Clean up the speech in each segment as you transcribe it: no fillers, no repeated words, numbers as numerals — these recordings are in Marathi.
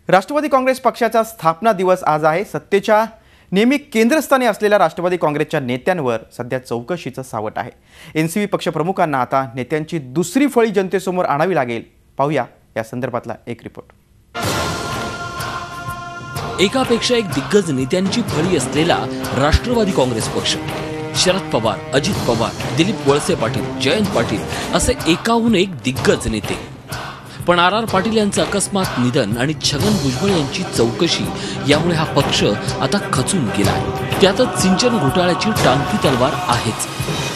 राष्ट्रवादी काँग्रेस पक्षाचा स्थापना दिवस आज आहे। सत्तेच्या नेहमी केंद्रस्थानी असलेल्या राष्ट्रवादी काँग्रेसच्या नेत्यांवर सध्या चौकशीचं सावट आहे। एनसीपी पक्षप्रमुखांना आता नेत्यांची दुसरी फळी जनतेसमोर आणावी लागेल। पाहूया या संदर्भातला एक रिपोर्ट। एकापेक्षा एक दिग्गज नेत्यांची फळी असलेला राष्ट्रवादी काँग्रेस पक्ष, शरद पवार, अजित पवार, दिलीप वळसे पाटील, जयंत पाटील असे एकाहून एक दिग्गज नेते। पण आर पाटील यांचं अकस्मात निधन आणि छगन भुजबळ यांची चौकशी यामुळे हा पक्ष आता खचून गेला आहे। त्यातच सिंचन घोटाळ्याची टांगती तलवार आहेच।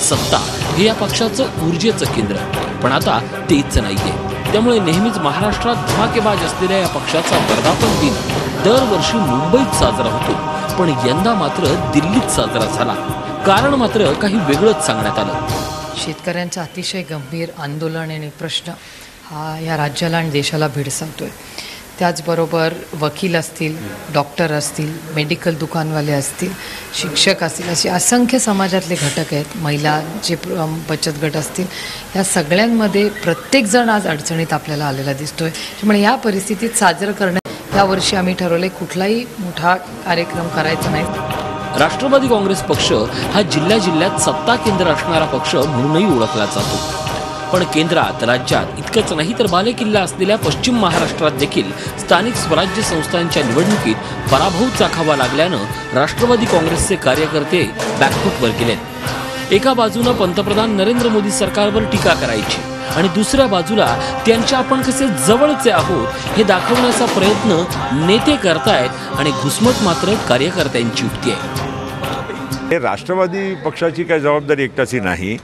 सत्ता हे या पक्षाचं ऊर्जेचं केंद्र, पण आता तेच नाहीये। त्यामुळे नेहमीच महाराष्ट्रात धमाकेबाज असलेल्या या पक्षाचा वर्धापन दिन दरवर्षी मुंबईत साजरा होतो, पण यंदा मात्र दिल्लीत साजरा झाला। कारण मात्र काही वेगळंच सांगण्यात आलं। शेतकऱ्यांचा अतिशय गंभीर आंदोलन आणि प्रश्न हा या राज्याला आणि देशाला भेडसावतोय। त्याचबरोबर वकील असतील, डॉक्टर असतील, मेडिकल दुकानवाले असतील, शिक्षक असतील, असे असंख्य समाजातले घटक आहेत, महिलांचे बचत गट असतील, या सगळ्यांमध्ये प्रत्येकजण आज अडचणीत आपल्याला आलेला दिसतोय। त्यामुळे या परिस्थितीत साजरं करणं यावर्षी आम्ही ठरवले कुठलाही मोठा कार्यक्रम करायचा नाही। राष्ट्रवादी काँग्रेस पक्ष हा जिल्ह्यात सत्ता केंद्र असणारा पक्ष म्हणूनही ओळखला जातो। पण केंद्रात, राज्यात इतकंच नाही तर बालेकिल्ला असलेल्या पश्चिम महाराष्ट्रात देखील स्थानिक स्वराज्य संस्थांच्या निवडणुकीत पराभव चाखावा लागल्यानं राष्ट्रवादी काँग्रेसचे कार्यकर्ते बॅकफूटवर गेलेत। एका बाजूनं पंतप्रधान नरेंद्र मोदी सरकारवर टीका करायची आणि दुसऱ्या बाजूला त्यांच्या आपण कसे जवळचे आहोत हे दाखवण्याचा प्रयत्न नेते करतायत आणि घुसमट मात्र कार्यकर्त्यांची युक्ती आहे। हे राष्ट्रवादी पक्षाची काही जबाबदारी एकटाची नाही।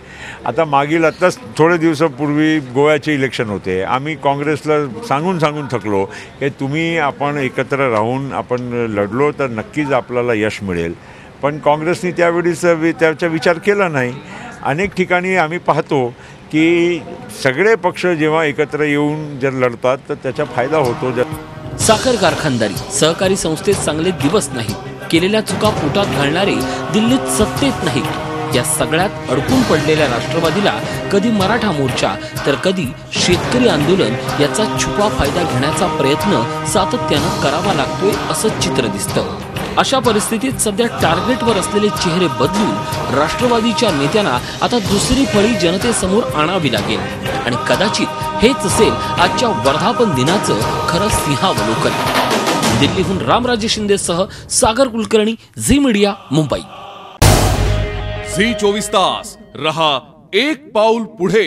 आता आत्ताच थोडे दिवसापूर्वी गोव्याचे इलेक्शन होते। आम्ही काँग्रेसला सांगून थकलो की तुम्ही आपण एकत्र राहून आपण लढलो तर नक्कीच आपल्याला यश मिळेल, पण काँग्रेसने त्यावेळेस त्याचा विचार केला नाही। अनेक ठिकाणी आम्ही पाहतो की सगळे पक्ष जेव्हा एकत्र येऊन जर लढतात तर त्याचा फायदा होतो। साखर कारखानदारी, सहकारी संस्थेत चांगले दिवस नाहीत, केलेल्या चुका पोटात घालणारे दिल्लीत सत्तेत नाहीत। या सगळ्यात अडकून पडलेल्या राष्ट्रवादीला कधी मराठा मोर्चा तर कधी शेतकरी आंदोलन याचा छुपा फायदा घेण्याचा प्रयत्न सातत्यानं करावा लागतोय असं चित्र दिसतं। अशा परिस्थितीत सध्या टार्गेटवर असलेले चेहरे बदलून राष्ट्रवादीच्या नेत्यांना आता दुसरी फळी जनतेसमोर आणावी लागेल आणि कदाचित हेच असेल आजच्या वर्धापन दिनाचं खरं सिंहावलोकन। दिल्लीहून रामराजे शिंदेसह सागर कुलकर्णी, झी मीडिया, मुंबई। झी 24 तास रहा एक पाऊल पुढे।